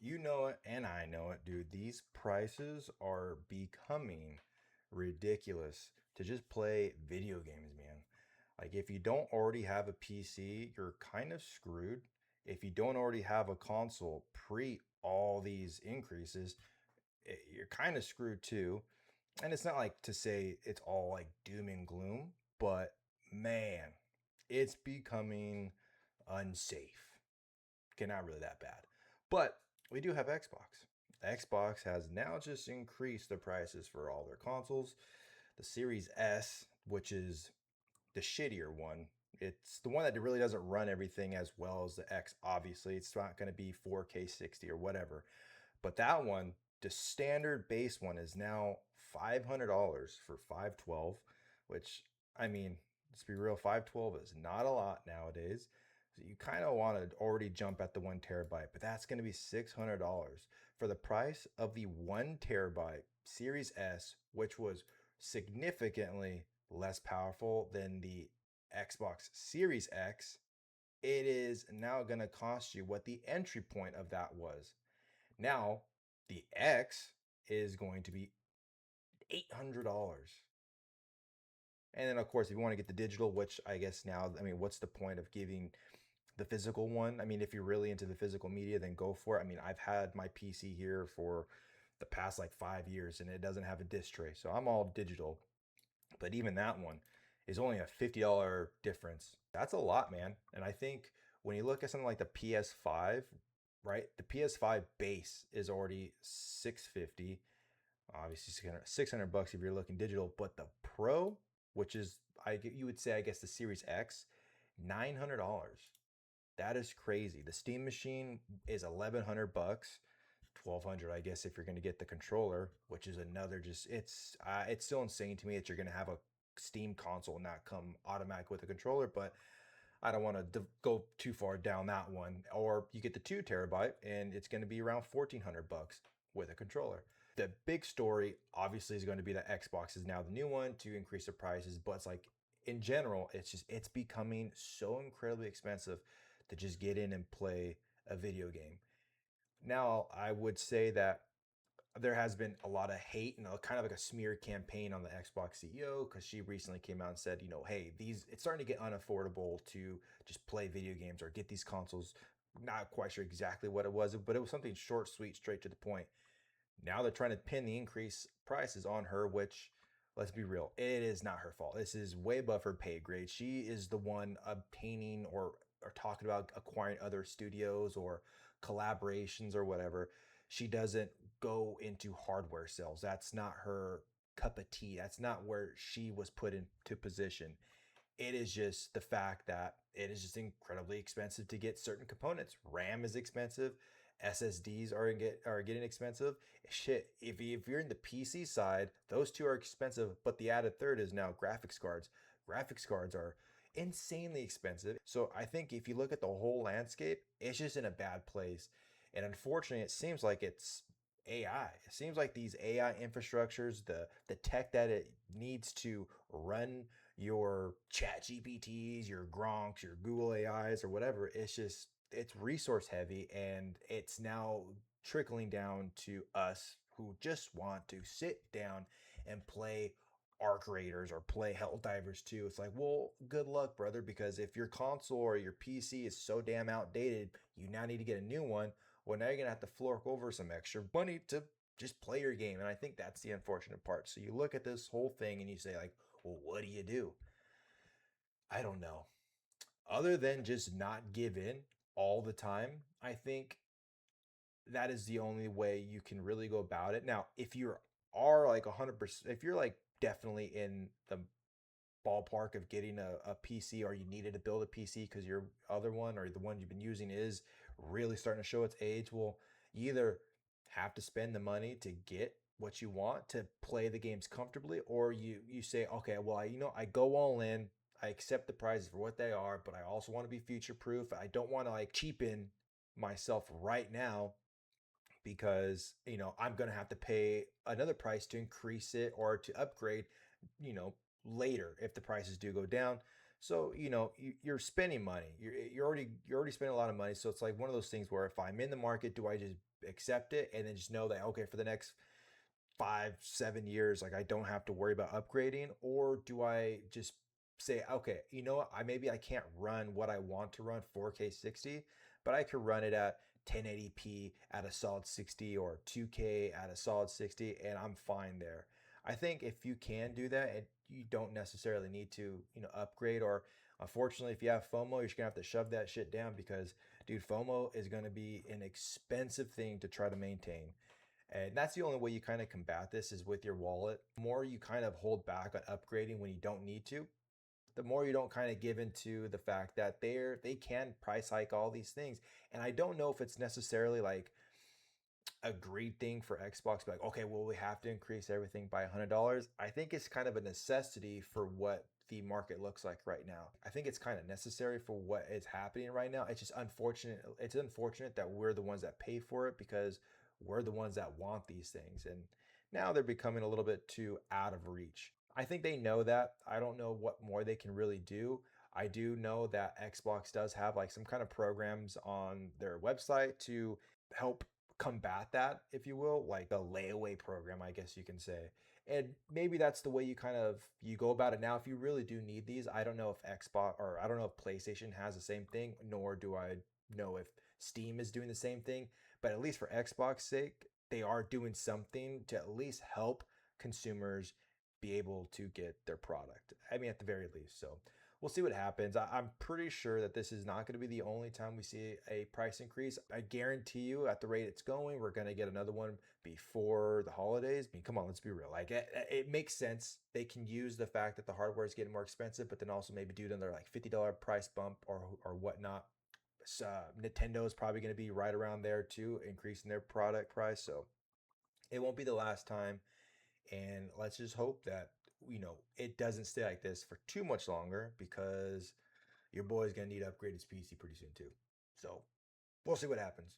You know it, and I know it, dude. These prices are becoming ridiculous to just play video games, man. Like, if you don't already have a PC, you're kind of screwed. If you don't already have a console pre all these increases, you're kind of screwed too. And it's not like to say it's all like doom and gloom, but man, it's becoming unsafe. Okay, not really that bad. But we do have Xbox. Xbox has now just increased the prices for all their consoles. The Series S, which is the shittier one, it's the one that really doesn't run everything as well as the X, obviously. It's not going to be 4K 60 or whatever. But that one, the standard base one, is now $500 for 512, which, I mean, let's be real, 512 is not a lot nowadays. So you kind of want to already jump at the 1 terabyte, but that's going to be $600 for the price of the 1 terabyte Series S, which was significantly less powerful than the Xbox Series X. It is now going to cost you what the entry point of that was. Now, the X is going to be $800. And then, of course, if you want to get the digital, which I guess now, I mean, what's the point of giving the physical one? I mean, if you're really into the physical media, then go for it. I mean, I've had my PC here for the past like 5 years and it doesn't have a disc tray. So I'm all digital. But even that one is only a $50 difference. That's a lot, man. And I think when you look at something like the PS5, right? The PS5 base is already 650, obviously 600 bucks if you're looking digital, but the Pro, which is you would say I guess the Series X, $900. That is crazy. The Steam machine is 1100 bucks. 1200 I guess if you're going to get the controller, which is another just it's still insane to me that you're going to have a Steam console and not come automatic with a controller, but I don't want to go too far down that one. Or you get the 2 terabyte and it's going to be around 1400 bucks with a controller. The big story obviously is going to be that Xbox is now the new one to increase the prices, but it's like in general, it's becoming so incredibly expensive to just get in and play a video game. Now, I would say that there has been a lot of hate and kind of like a smear campaign on the Xbox CEO because she recently came out and said, hey, it's starting to get unaffordable to just play video games or get these consoles. Not quite sure exactly what it was, but it was something short, sweet, straight to the point. Now they're trying to pin the increased prices on her, which, let's be real, it is not her fault. This is way above her pay grade. She is the one obtaining or talking about acquiring other studios or collaborations or whatever. She doesn't go into hardware sales. That's not her cup of tea. That's not where she was put into position. It is just the fact that it is just incredibly expensive to get certain components. RAM is expensive. SSDs are getting expensive. Shit, if you're in the PC side, those two are expensive, but the added third is now graphics cards. Graphics cards are insanely expensive. So I think if you look at the whole landscape, it's just in a bad place. And unfortunately, it seems like it's AI. It seems like these AI infrastructures, the tech that it needs to run your chat GPTs, your Gronks, your Google AIs or whatever, it's resource heavy and it's now trickling down to us who just want to sit down and play Arc Raiders or play Helldivers 2. It's like, well, good luck, brother, because if your console or your PC is so damn outdated, you now need to get a new one. Well, now you're gonna have to fork over some extra money to just play your game. And I think that's the unfortunate part. So you look at this whole thing and you say, like, well, what do you do? I don't know. Other than just not give in all the time, I think that is the only way you can really go about it. Now, if you are like 100%, if you're like definitely in the ballpark of getting a PC or you needed to build a PC because your other one or the one you've been using is really starting to show its age, well, you either have to spend the money to get what you want to play the games comfortably, or you say, okay, well, I go all in. I accept the prices for what they are, but I also want to be future proof. I don't want to like cheapen myself right now because I'm going to have to pay another price to increase it or to upgrade, you know, later if the prices do go down. So you're spending money. You're already spending a lot of money. So it's like one of those things where if I'm in the market, do I just accept it and then just know that okay, for the next 5, 7 years, like I don't have to worry about upgrading, or do I just say, okay, you know what, I can't run what I want to run 4K 60, but I could run it at 1080p at a solid 60 or 2K at a solid 60, and I'm fine there. I think if you can do that, and you don't necessarily need to, upgrade, or unfortunately, if you have FOMO, you're just gonna have to shove that shit down because, dude, FOMO is gonna be an expensive thing to try to maintain. And that's the only way you kind of combat this is with your wallet. The more you kind of hold back on upgrading when you don't need to, the more you don't kind of give into the fact that they can price hike all these things. And I don't know if it's necessarily like a great thing for Xbox to be like, okay, well, we have to increase everything by $100. I think it's kind of a necessity for what the market looks like right now. I think it's kind of necessary for what is happening right now. It's just unfortunate. It's unfortunate that we're the ones that pay for it because we're the ones that want these things. And now they're becoming a little bit too out of reach. I think they know that. I don't know what more they can really do. I do know that Xbox does have like some kind of programs on their website to help combat that, if you will, like a layaway program, I guess you can say. And maybe that's the way you go about it now. If you really do need these, I don't know if Xbox, or I don't know if PlayStation has the same thing, nor do I know if Steam is doing the same thing. But at least for Xbox sake, they are doing something to at least help consumers be able to get their product. I mean, at the very least. So we'll see what happens. I'm pretty sure that this is not going to be the only time we see a price increase. I guarantee you, at the rate it's going, we're going to get another one before the holidays. I mean, come on, let's be real. Like, it makes sense. They can use the fact that the hardware is getting more expensive, but then also maybe do another like $50 price bump or whatnot. So, Nintendo is probably going to be right around there too, increasing their product price. So it won't be the last time. And let's just hope that, it doesn't stay like this for too much longer because your boy's going to need to upgrade his PC pretty soon too. So we'll see what happens.